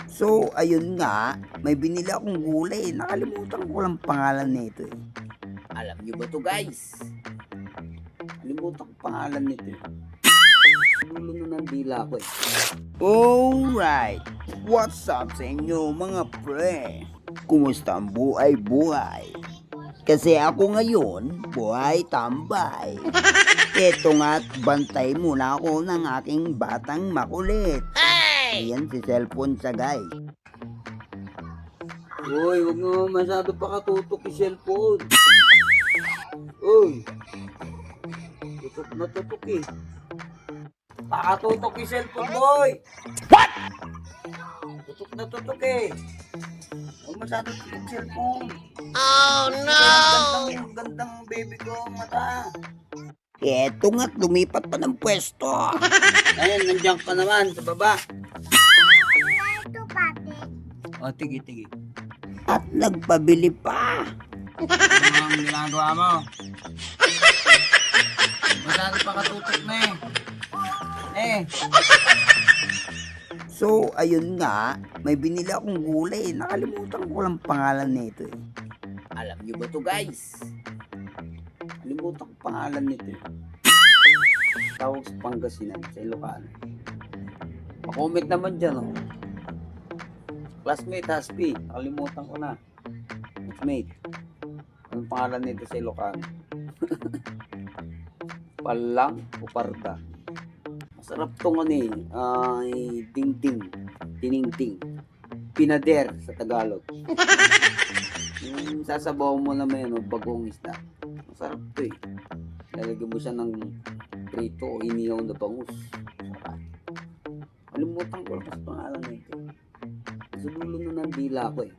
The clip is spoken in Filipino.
So, ayun nga, may binili akong gulay. Nakalimutan ko lang pangalan nito eh. Alam niyo ba to guys? Nakalimutan ko pangalan nito eh. Dulo na ng dila ko eh. Alright, what's up sa inyo mga pre? Kumusta ang buhay-buhay? Kasi ako ngayon, buhay tambay. Eto nga't bantay muna ako ng aking batang makulit. Ayan si cellphone sa guys. Uy, huwag mo masyado pa katutok yung cellphone. Uy, tutok na tutok eh. Pakatutok yung cellphone, boy. What? Tutok na tutok eh. Huwag masyado tutok yung cellphone. Oh no! Gandang baby ko ang mata. Eto nga't lumipat pa ng pwesto. Ayun, nandiyan ka naman sa baba. O, tigi. At nagpabili pa. Ano ang ginagawa mo? Masyado pa katutok na eh. So, ayun nga, may binili akong gulay. Nakalimutan ko lang pangalan nito eh. Alam niyo ba to guys? Nakalimutan ko pangalan nito eh. Tawag sa Pangasinan, sa Ilocano. Pa-comment naman dyan oh. Classmate Haspi, nakalimutan ko na. Classmate, anong pangalan nito sa Ilocano? Palang o Parda. Masarap tong ano eh, ay tiningting, pinader sa Tagalog. Yung sasabaw mo naman yun, bagong isda. Masarap to eh. Lalagyan mo siya ng prito o inihaw na bangus. Masarap. Kalimutan ko lang sa pangalan nito. Sa dulo na ng dila ko eh.